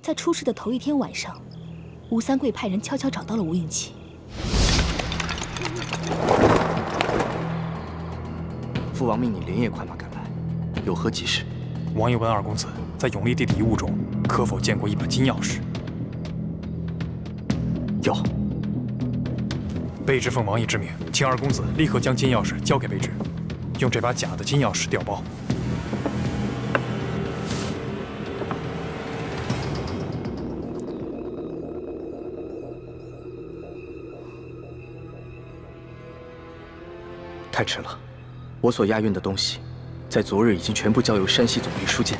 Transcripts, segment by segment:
在出事的头一天晚上，吴三桂派人悄悄找到了吴应奇。父王命你连夜快马赶来，有何急事？王爷问二公子，在永历帝的遗物中，可否见过一把金钥匙？有。卑职奉王爷之命，请二公子立刻将金钥匙交给卑职，用这把假的金钥匙调包。太迟了，我所押运的东西，在昨日已经全部交由山西总兵舒剑。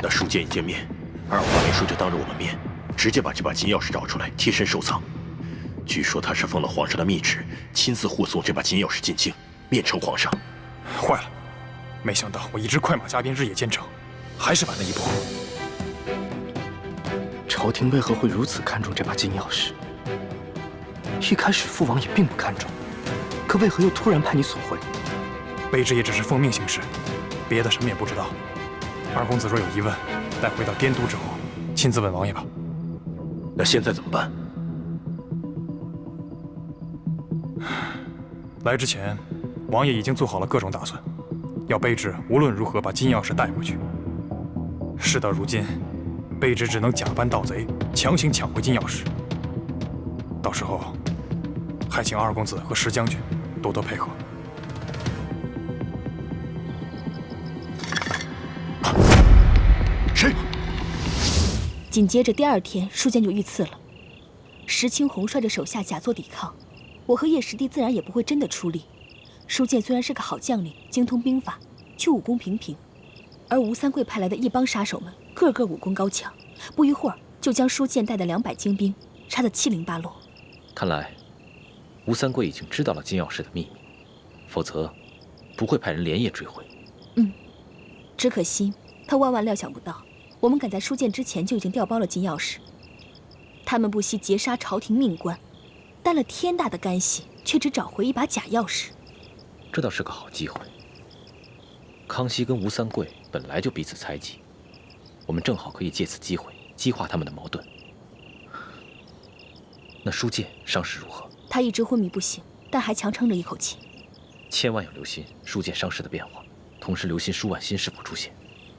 那舒剑一见面，二话没说就当着我们面，直接把这把金钥匙找出来，贴身收藏。据说他是奉了皇上的密旨，亲自护送这把金钥匙进京，面呈皇上。坏了，没想到我一直快马加鞭，日夜兼程，还是晚了一步。朝廷为何会如此看重这把金钥匙？一开始父王也并不看重，可为何又突然派你索回？卑职也只是奉命行事，别的什么也不知道。二公子若有疑问，待回到滇都之后，亲自问王爷吧。那现在怎么办？来之前，王爷已经做好了各种打算，要卑职无论如何把金钥匙带回去。事到如今，卑职只能假扮盗贼，强行抢回金钥匙。到时候，还请二公子和石将军多多配合。谁？紧接着第二天，舒剑就遇刺了。石青红率着手下假作抵抗，我和叶师弟自然也不会真的出力。舒剑虽然是个好将领，精通兵法，却武功平平，而吴三桂派来的一帮杀手们，个个武功高强，不一会儿就将舒剑带的200精兵杀得七零八落。看来，吴三桂已经知道了金钥匙的秘密，否则不会派人连夜追回。只可惜他万万料想不到，我们赶在舒剑之前就已经调包了金钥匙。他们不惜劫杀朝廷命官，担了天大的干系，却只找回一把假钥匙。这倒是个好机会。康熙跟吴三桂本来就彼此猜忌，我们正好可以借此机会激化他们的矛盾。那舒剑伤势如何？他一直昏迷不醒，但还强撑着一口气。千万要留心舒剑伤势的变化，同时留心舒婉心是否出现。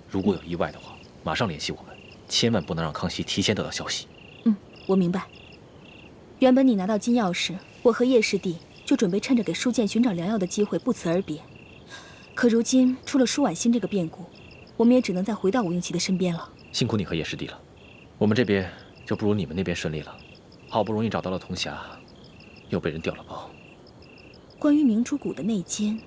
如果有意外的话，马上联系我们，千万不能让康熙提前得到消息。我明白。原本你拿到金钥匙，我和叶师弟就准备趁着给舒剑寻找良药的机会不辞而别。可如今出了舒婉心这个变故，我们也只能再回到吴应奇的身边了。辛苦你和叶师弟了，我们这边就不如你们那边顺利了。好不容易找到了铜匣，又被人调了包。关于明珠谷的内奸，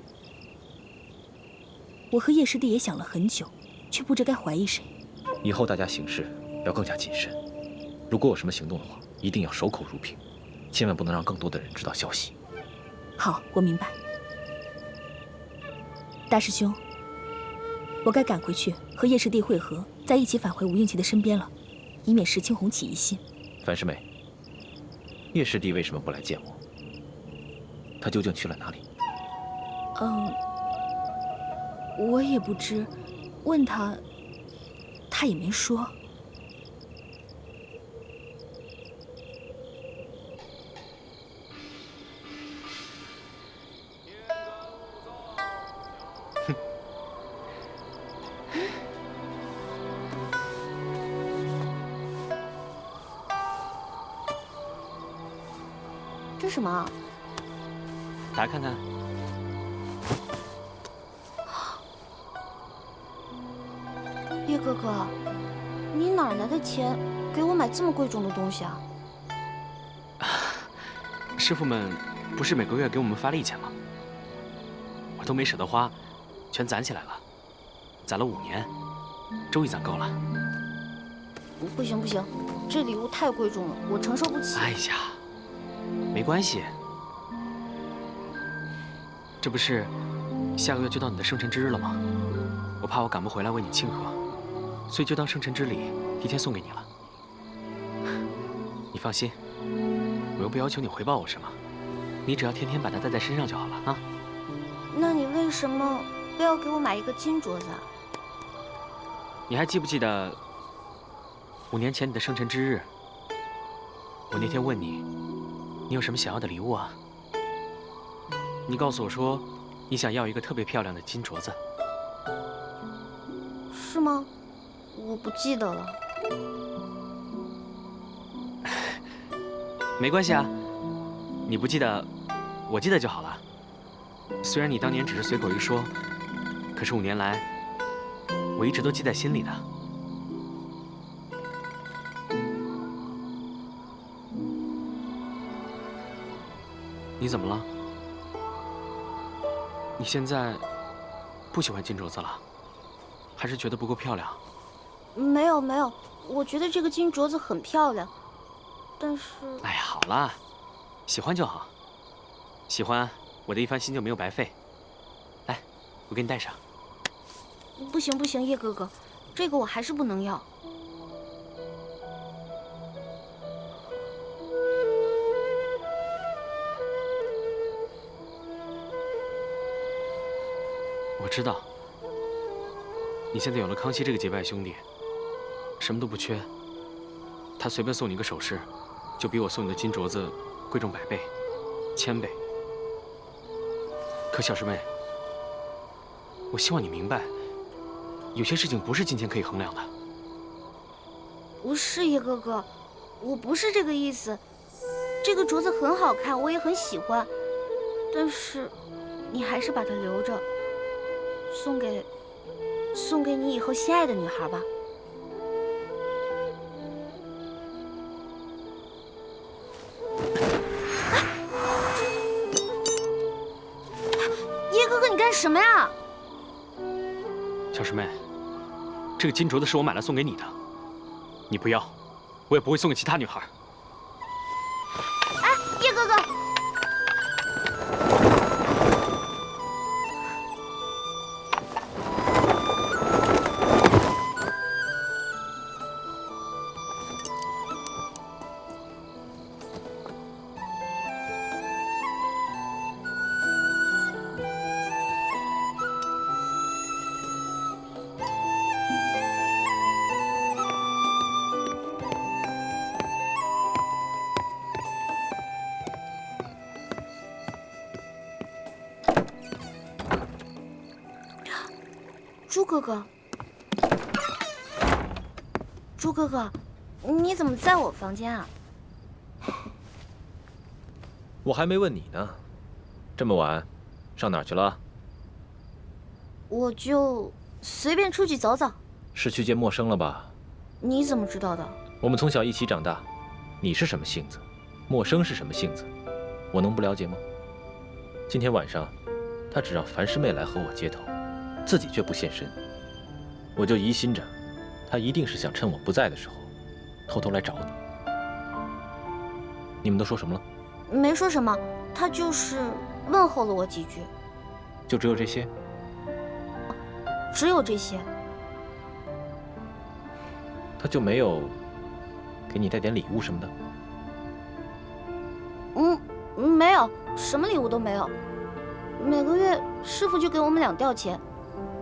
我和叶师弟也想了很久，却不知该怀疑谁。以后大家行事要更加谨慎，如果有什么行动的话，一定要守口如瓶，千万不能让更多的人知道消息。好，我明白。大师兄，我该赶回去和叶师弟会合，再一起返回吴应奇的身边了，以免石青红起疑心。樊师妹，叶师弟为什么不来见我？他究竟去了哪里？我也不知，问他，他也没说。这是什么？打开看看。叶哥哥，你哪来的钱给我买这么贵重的东西啊？师傅们不是每个月给我们发利钱吗？我都没舍得花，全攒起来了，攒了5年，终于攒够了。不行不行，这礼物太贵重了，我承受不起。哎呀，没关系，这不是下个月就到你的生辰之日了吗？我怕我赶不回来为你庆贺，所以就当生辰之礼，提前送给你了。你放心，我又不要求你回报我什么，你只要天天把它带在身上就好了啊。那你为什么非要给我买一个金镯子啊？你还记不记得5年前你的生辰之日，我那天问你，你有什么想要的礼物啊？你告诉我说，你想要一个特别漂亮的金镯子。是吗？我不记得了。没关系啊，你不记得，我记得就好了。虽然你当年只是随口一说，可是5年来，我一直都记在心里的。你怎么了？你现在不喜欢金镯子了，还是觉得不够漂亮？没有没有，我觉得这个金镯子很漂亮，但是……哎呀，好啦，喜欢就好，喜欢我的一番心就没有白费。来，我给你戴上。不行不行，叶哥哥，这个我还是不能要。我知道，你现在有了康熙这个结拜兄弟，什么都不缺。他随便送你个首饰，就比我送你的金镯子贵重100倍、1000倍。可小师妹，我希望你明白，有些事情不是金钱可以衡量的。不是叶哥哥，我不是这个意思。这个镯子很好看，我也很喜欢，但是你还是把它留着，送给你以后心爱的女孩吧。叶哥哥，你干什么呀？小师妹，这个金镯子是我买来送给你的，你不要，我也不会送给其他女孩。哎，叶哥哥。朱哥哥，朱哥哥，你怎么在我房间啊？我还没问你呢，这么晚，上哪儿去了？我就随便出去走走。是去见陌生了吧？你怎么知道的？我们从小一起长大，你是什么性子，陌生是什么性子，我能不了解吗？今天晚上，他只让樊师妹来和我接头，自己却不现身，我就疑心着，他一定是想趁我不在的时候，偷偷来找你。你们都说什么了？没说什么，他就是问候了我几句。就只有这些？只有这些。他就没有给你带点礼物什么的？没有，什么礼物都没有。每个月师傅就给我们2吊钱，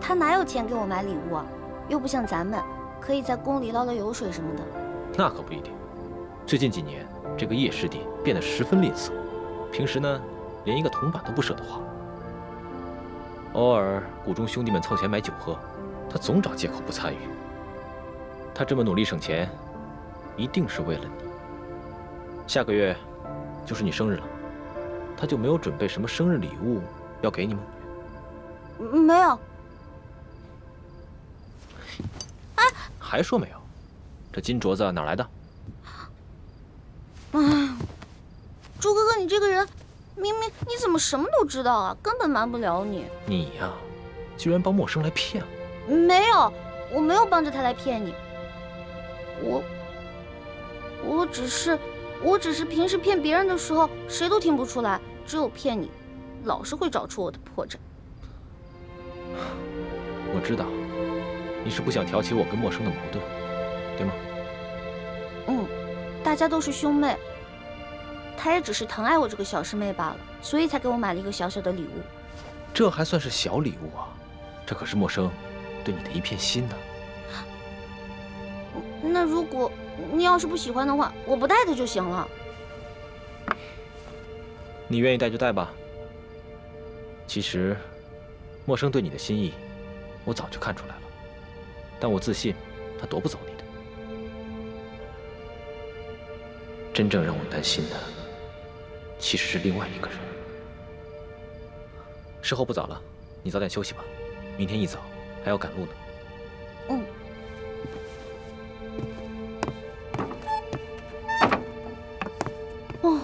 他哪有钱给我买礼物啊？又不像咱们，可以在宫里捞捞油水什么的。那可不一定。最近几年，这个叶师弟变得十分吝啬，平时呢，连一个铜板都不舍得花。偶尔谷中兄弟们凑钱买酒喝，他总找借口不参与。他这么努力省钱，一定是为了你。下个月就是你生日了，他就没有准备什么生日礼物要给你吗？没有。哎，还说没有？这金镯子哪来的？朱哥哥，你这个人，明明你怎么什么都知道啊？根本瞒不了你。你呀，居然帮陌生来骗我！没有，我没有帮着他来骗你。我只是平时骗别人的时候，谁都听不出来，只有骗你，老是会找出我的破绽。我知道，你是不想挑起我跟陌生的矛盾，对吗？大家都是兄妹，他也只是疼爱我这个小师妹罢了，所以才给我买了一个小小的礼物。这还算是小礼物啊？这可是陌生对你的一片心呢。那如果你要是不喜欢的话，我不带他就行了。你愿意带就带吧。其实，默生对你的心意，我早就看出来了。但我自信，他夺不走你的。真正让我担心的，其实是另外一个人。时候不早了，你早点休息吧。明天一早还要赶路呢。嗯。哦。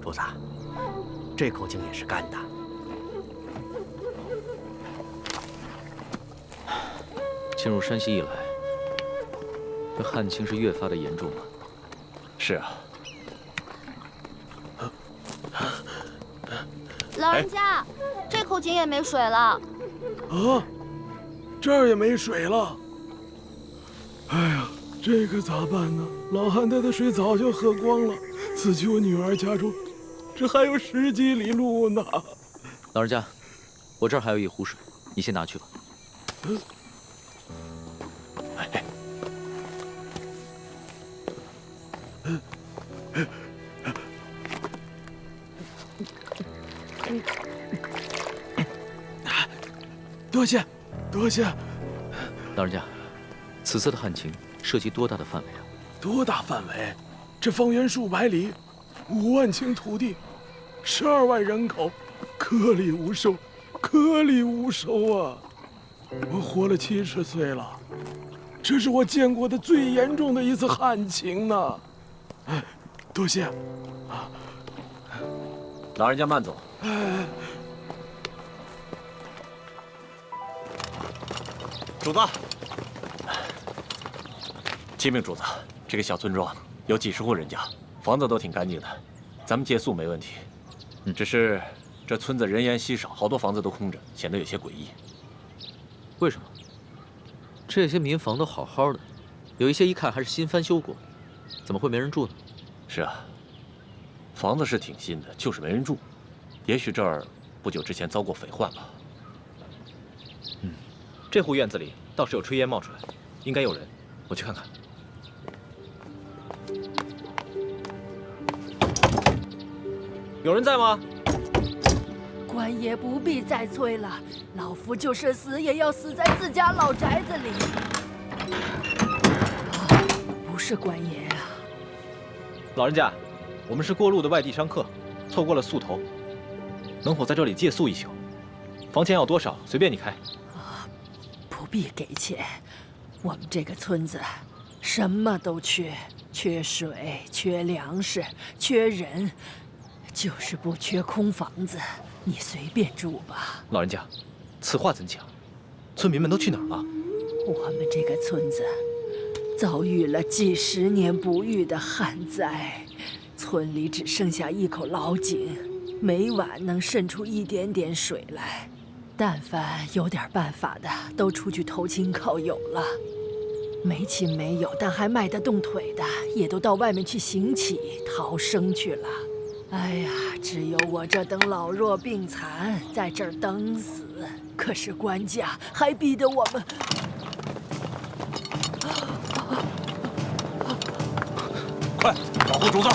主子，这口井也是干的。进入山西以来，这旱情是越发的严重了。是啊。老人家，这口井也没水了。啊，这儿也没水了。哎呀，这可咋办呢？老汉他的水早就喝光了，此去我女儿家中，这还有10几里路呢。老人家，我这儿还有一壶水，你先拿去吧。多谢，多谢。老人家，此次的旱情涉及多大的范围啊？多大范围？这方圆数百里，5万顷土地，12万人口，颗粒无收，颗粒无收啊！我活了70岁了，这是我见过的最严重的一次旱情呢。哎，多谢。啊，老人家慢走。哎。主子，启禀主子，这个小村庄有几十户人家，房子都挺干净的，咱们借宿没问题。只是这村子人烟稀少，好多房子都空着，显得有些诡异。为什么？这些民房都好好的，有一些一看还是新翻修过，怎么会没人住呢？是啊，房子是挺新的，就是没人住。也许这儿不久之前遭过匪患吧。这户院子里倒是有炊烟冒出来，应该有人，我去看看。有人在吗？官爷不必再催了，老夫就是死也要死在自家老宅子里。不是官爷啊！老人家，我们是过路的外地商客，错过了宿头，能否在这里借宿一宿？房钱要多少，随便你开。不必给钱，我们这个村子什么都缺，缺水，缺粮食，缺人，就是不缺空房子。你随便住吧。老人家，此话怎讲？村民们都去哪儿了？我们这个村子遭遇了几10年不遇的旱灾，村里只剩下一口老井，每晚能渗出一点点水来。但凡有点办法的，都出去投亲靠友了；没亲没友但还迈得动腿的，也都到外面去行乞逃生去了。哎呀，只有我这等老弱病残在这儿等死。可是官家还逼得我们……快保护主子！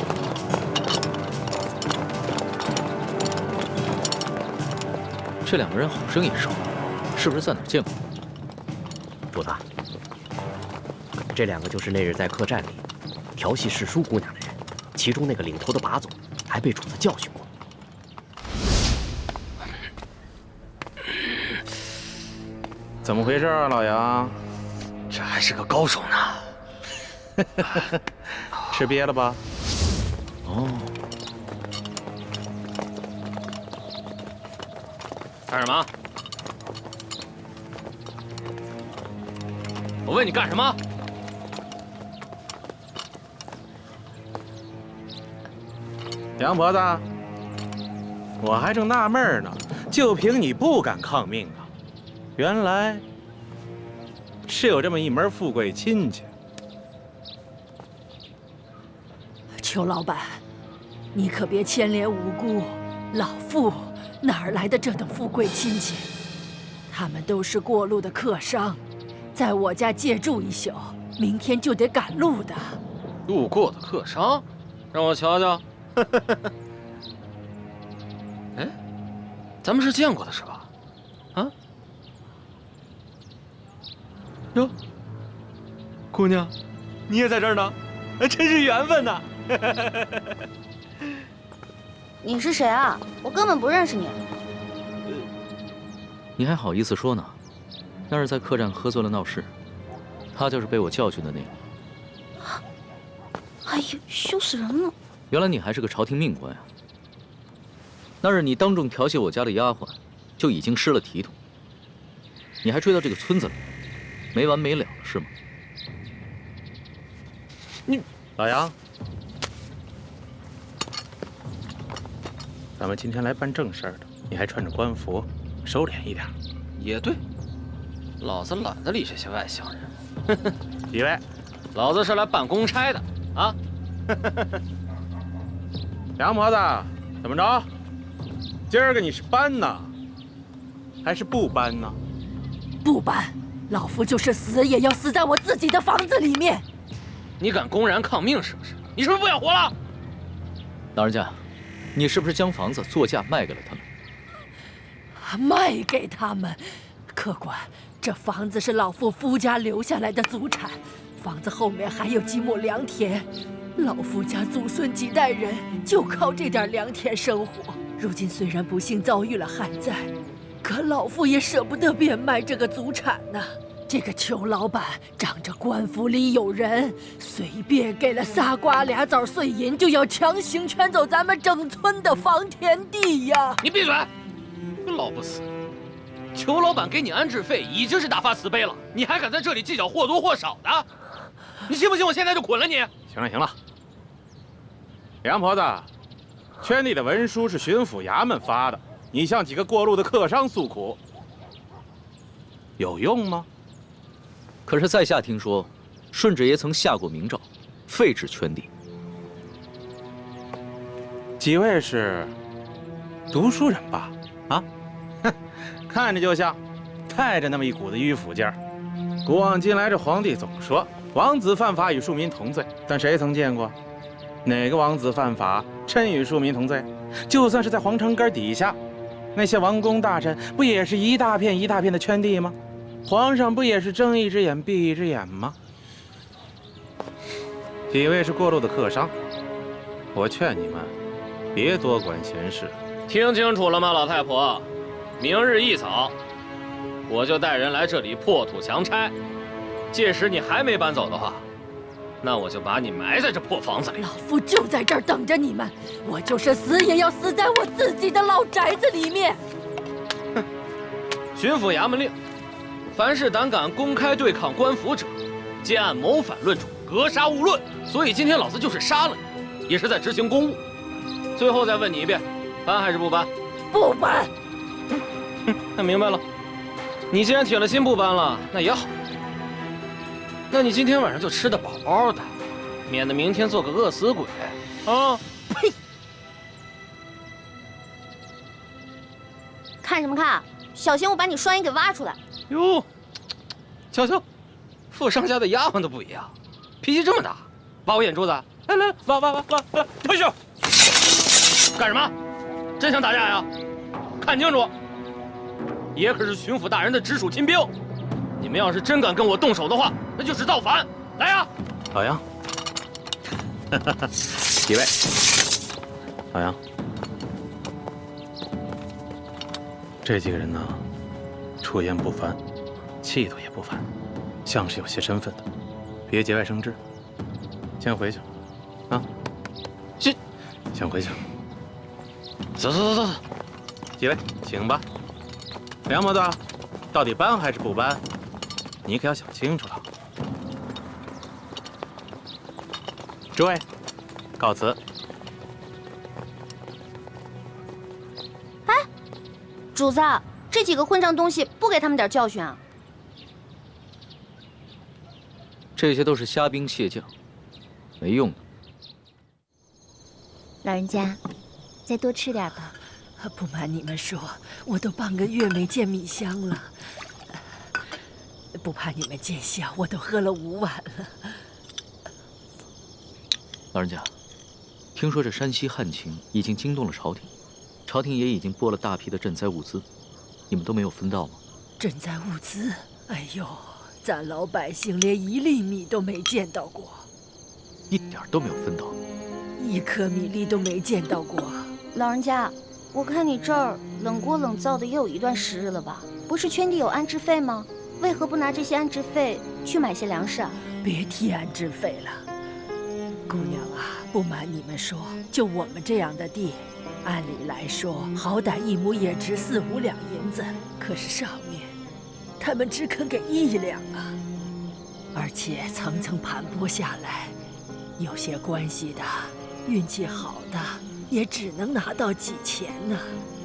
这2个人好生眼熟，是不是在哪儿见过？主子，这2个就是那日在客栈里调戏世淑姑娘的人，其中那个领头的把总还被主子教训过。怎么回事啊，老杨？这还是个高手呢。吃瘪了吧？哦。干什么？我问你干什么？杨婆子，我还正纳闷呢，就凭你不敢抗命啊？原来是有这么一门富贵亲戚。裘老板，你可别牵连无辜。老妇哪儿来的这等富贵亲戚？他们都是过路的客商，在我家借住一宿，明天就得赶路的。路过的客商，让我瞧瞧。哎，咱们是见过的是吧？啊？哟，姑娘，你也在这儿呢，真是缘分呐！你是谁啊？我根本不认识你。你还好意思说呢？那是在客栈喝醉了闹事，他就是被我教训的那个。哎呀，羞死人了！原来你还是个朝廷命官啊！那日你当众调戏我家的丫鬟，就已经失了体统。你还追到这个村子里，没完没了了是吗？你老杨，咱们今天来办正事儿的，你还穿着官服，收敛一点。也对，老子懒得理这些外乡人。几位，老子是来办公差的啊！杨婆子，怎么着？今儿个你是搬呢，还是不搬呢？不搬，老夫就是死也要死在我自己的房子里面。你敢公然抗命是不是？你是不是不想活了？老人家，你是不是将房子作价卖给了他们？卖给他们？客官，这房子是老夫夫家留下来的祖产，房子后面还有几亩良田，老夫家祖孙几代人就靠这点良田生活。如今虽然不幸遭遇了旱灾，可老夫也舍不得变卖这个祖产呢。这个裘老板仗着官府里有人，随便给了仨瓜俩枣碎银，就要强行圈走咱们整村的房田地呀！你闭嘴！老不死！裘老板给你安置费已经是大发慈悲了，你还敢在这里计较或多或少的？你信不信我现在就捆了你？行了行了，杨婆子，圈地的文书是巡抚衙门发的，你向几个过路的客商诉苦，有用吗？可是在下听说，顺治爷曾下过明诏，废止圈地。几位是读书人吧？啊，哼，看着就像，带着那么一股子迂腐劲儿。古往今来，这皇帝总说王子犯法与庶民同罪，但谁曾见过哪个王子犯法真与庶民同罪？就算是在皇城根底下，那些王公大臣不也是一大片一大片的圈地吗？皇上不也是睁一只眼闭一只眼吗？几位是过路的客商，我劝你们别多管闲事。听清楚了吗，老太婆？明日一早，我就带人来这里破土强拆。届时你还没搬走的话，那我就把你埋在这破房子里。老夫就在这儿等着你们，我就是死也要死在我自己的老宅子里面。哼！巡抚衙门令，凡是胆敢公开对抗官府者，皆按谋反论处，格杀勿论。所以今天老子就是杀了你，也是在执行公务。最后再问你一遍，搬还是不搬？不搬。那明白了。你既然铁了心不搬了，那也好。那你今天晚上就吃得饱饱的，免得明天做个饿死鬼啊！呸！看什么看？小心我把你双眼给挖出来！哟，瞧瞧，富商家的丫鬟都不一样，脾气这么大，挖我眼珠子！来来，挖，退去！干什么？真想打架呀？看清楚，爷可是巡抚大人的直属亲兵，你们要是真敢跟我动手的话，那就是造反！来呀！老杨，几位，老杨，这几个人呢，出言不凡，气度也不凡，像是有些身份的，别节外生枝。先回去，啊，先回去。走，几位，请吧。梁婆子，到底搬还是不搬？你可要想清楚了。诸位，告辞。主子，这几个混账东西不给他们点教训啊！这些都是虾兵蟹将，没用的。老人家，再多吃点吧。不瞒你们说，我都半个月没见米香了。不怕你们见笑，我都喝了5碗了。老人家，听说这山西旱情已经惊动了朝廷，朝廷也已经拨了大批的赈灾物资，你们都没有分到吗？赈灾物资？哎呦，咱老百姓连1粒米都没见到过，一点都没有分到，1颗米粒都没见到过。老人家，我看你这儿冷锅冷灶的也有一段时日了吧？不是圈地有安置费吗？为何不拿这些安置费去买些粮食啊？别提安置费了，姑娘啊，不瞒你们说，就我们这样的地，按理来说，好歹1亩也值4、5两银子，可是上面他们只肯给1两啊！而且层层盘剥下来，有些关系的、运气好的，也只能拿到几钱呢。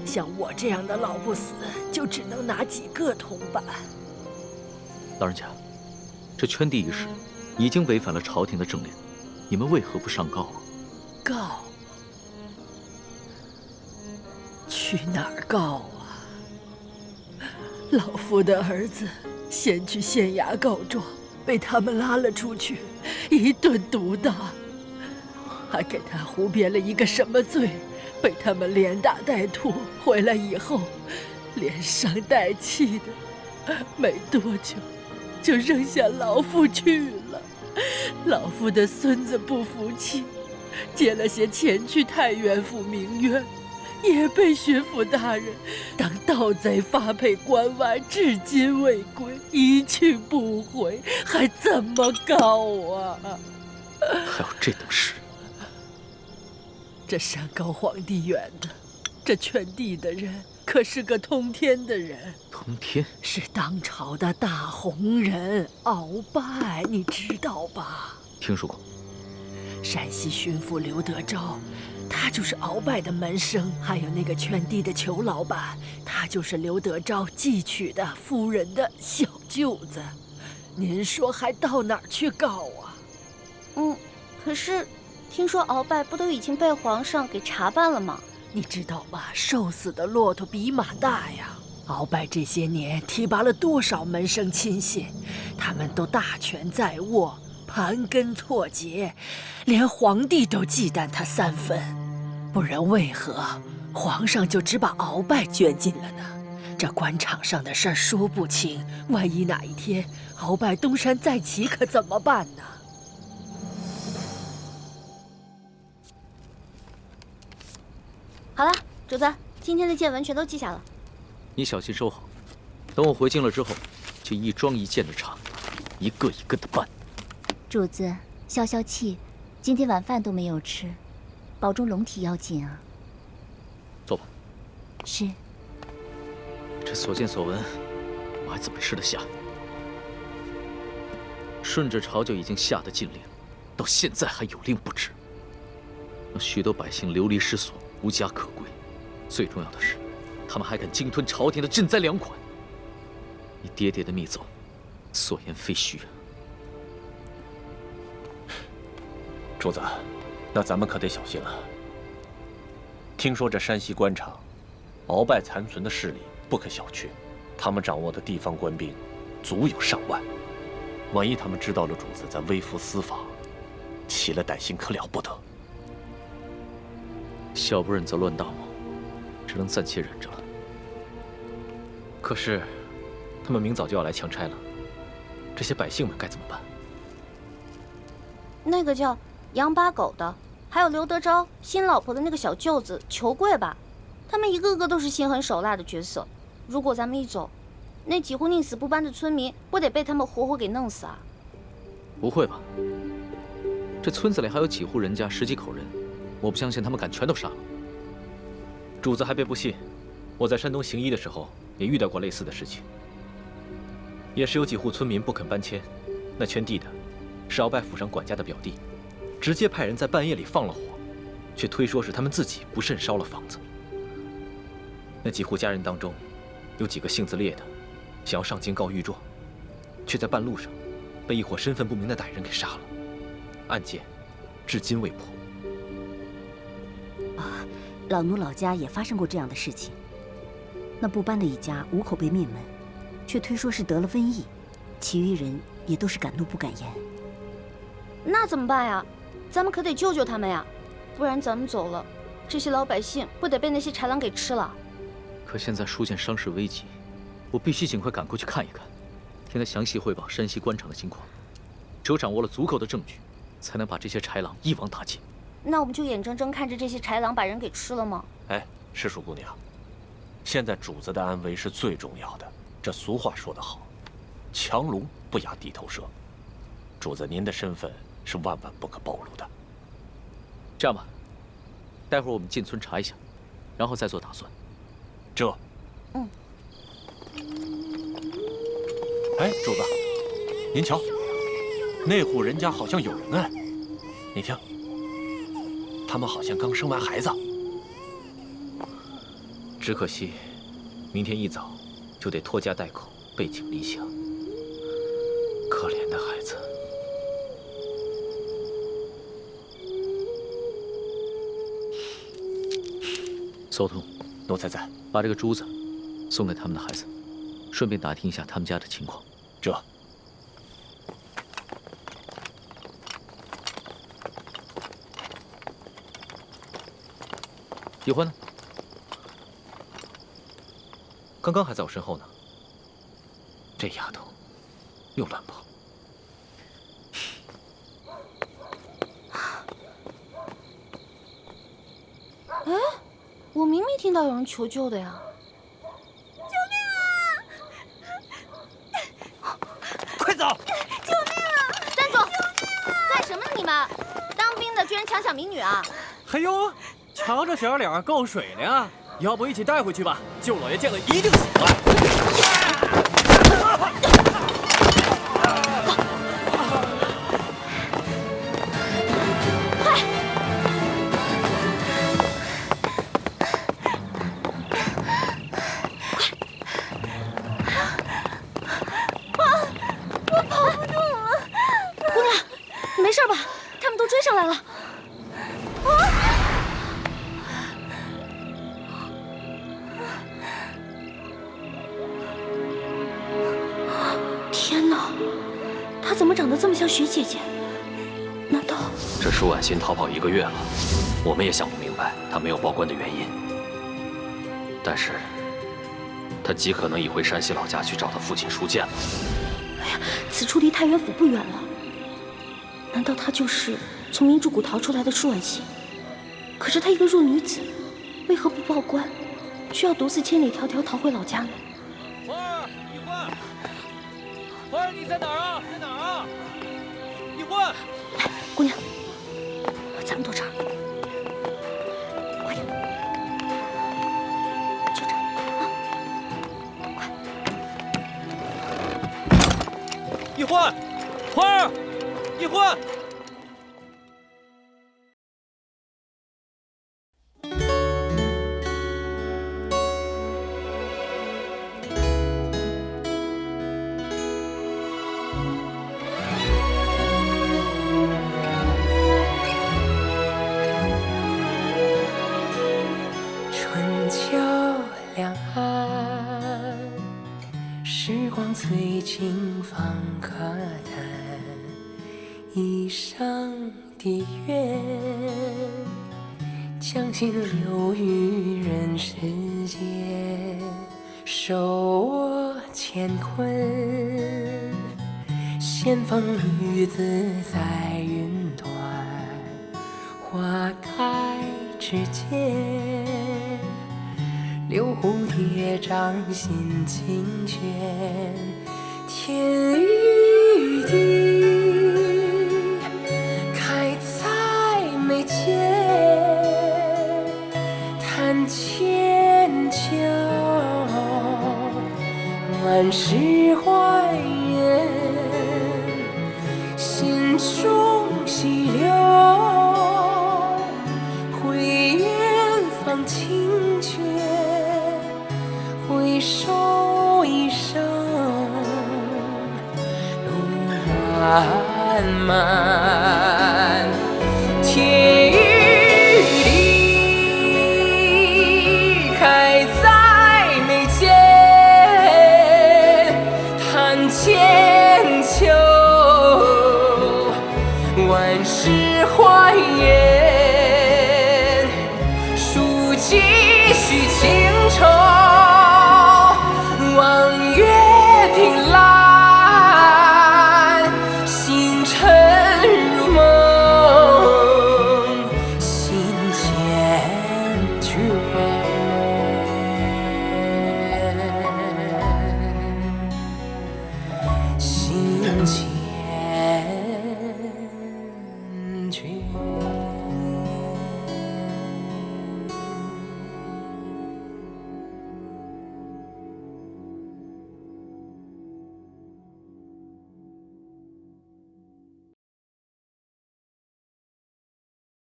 像我这样的老不死，就只能拿几个铜板。老人家，这圈地一事已经违反了朝廷的政令，你们为何不上告啊？告？去哪儿告啊？老夫的儿子先去县衙告状，被他们拉了出去，一顿毒打，还给他胡编了一个什么罪，被他们连打带吐。回来以后，连伤带气的，没多久就扔下老夫去了。老夫的孙子不服气，借了些钱去太原府鸣冤，也被巡抚大人当盗贼发配关外，至今未归，一去不回，还怎么告啊？还有这等事？这山高皇帝远的，这圈地的人可是个通天的人。通天是当朝的大红人鳌拜，你知道吧？听说过。山西巡抚刘德昭，他就是鳌拜的门生。还有那个圈地的裘老板，他就是刘德昭继娶的夫人的小舅子。您说还到哪儿去告啊？可是听说鳌拜不都已经被皇上给查办了吗？你知道吗？瘦死的骆驼比马大呀！鳌拜这些年提拔了多少门生亲信，他们都大权在握，盘根错节，连皇帝都忌惮他3分。不然为何皇上就只把鳌拜圈禁了呢？这官场上的事儿说不清，万一哪一天鳌拜东山再起，可怎么办呢？好了，主子，今天的见闻全都记下了。你小心收好，等我回京了之后，就一桩一件的查，一个一个的办。主子，消消气，今天晚饭都没有吃，保重龙体要紧啊。坐吧。是。这所见所闻，我还怎么吃得下？顺着朝就已经下的禁令，到现在还有令不止，让许多百姓流离失所，无家可归。最重要的是，他们还敢鲸吞朝廷的赈灾粮款。你爹爹的密奏，所言非虚啊。主子，那咱们可得小心了。听说这山西官场，鳌拜残存的势力不可小觑，他们掌握的地方官兵足有上万。万一他们知道了主子在微服私访，起了歹心，可了不得。小不忍则乱大谋，只能暂且忍着了。可是，他们明早就要来强拆了，这些百姓们该怎么办？那个叫杨八狗的，还有刘德昭新老婆的那个小舅子裘贵吧，他们一个个都是心狠手辣的角色。如果咱们一走，那几户宁死不搬的村民不得被他们活活给弄死啊？不会吧？这村子里还有几户人家，10几口人，我不相信他们敢全都杀了。主子还别不信，我在山东行医的时候也遇到过类似的事情，也是有几户村民不肯搬迁，那圈地的是鳌拜府上管家的表弟，直接派人在半夜里放了火，却推说是他们自己不慎烧了房子。那几户家人当中，有几个性子烈的，想要上京告御状，却在半路上被一伙身份不明的歹人给杀了。案件至今未破。啊，老奴老家也发生过这样的事情。那部班的一家5口被灭门，却推说是得了瘟疫，其余人也都是敢怒不敢言。那怎么办呀？咱们可得救救他们呀，不然咱们走了，这些老百姓不得被那些豺狼给吃了？可现在书剑伤势危急，我必须尽快赶过去看一看，听他详细汇报山西官场的情况。只有掌握了足够的证据，才能把这些豺狼一网打尽。那我们就眼睁睁看着这些豺狼把人给吃了吗？哎，赤鼠姑娘，现在主子的安危是最重要的。这俗话说得好，强龙不压地头蛇。主子您的身份是万万不可暴露的。这样吧，待会儿我们进村查一下，然后再做打算。这，哎，主子，您瞧，那户人家好像有人哎，你听，他们好像刚生完孩子。只可惜，明天一早就得拖家带口背井离乡。可怜的孩子。搜通，奴才在。把这个珠子送给他们的孩子，顺便打听一下他们家的情况。这。叶欢呢？刚刚还在我身后呢。这丫头又乱跑。哎，我明明听到有人求救的呀！救命啊！快走！救命啊！站住！干什么呢你们？当兵的居然强抢民女啊！嘿呦，瞧这小脸够水的呀！要不一起带回去吧？舅老爷见了一定喜欢。上来了！天哪，她怎么长得这么像徐姐姐？难道这舒婉欣逃跑1个月了，我们也想不明白她没有报官的原因。但是，她极可能已回山西老家去找她父亲舒剑了。哎呀，此处离太原府不远了。难道她就是从明珠谷逃出来的舒婉欣？可是她一个弱女子，为何不报官，却要独自千里迢迢逃回老家呢？花儿，一欢，花儿，你在哪儿啊？在哪儿啊？一欢，来，姑娘，咱们躲这儿，快点，就这儿啊，快！一欢，花儿，一欢。醉尽方可叹，一生的愿，将心留于人世间，受我乾坤。仙风女子在云端，花开之间。留蝴蝶掌心清泉，天与地开在眉间，叹千秋万事还原，心中细流回远方清泉。一首一声，路漫漫，天。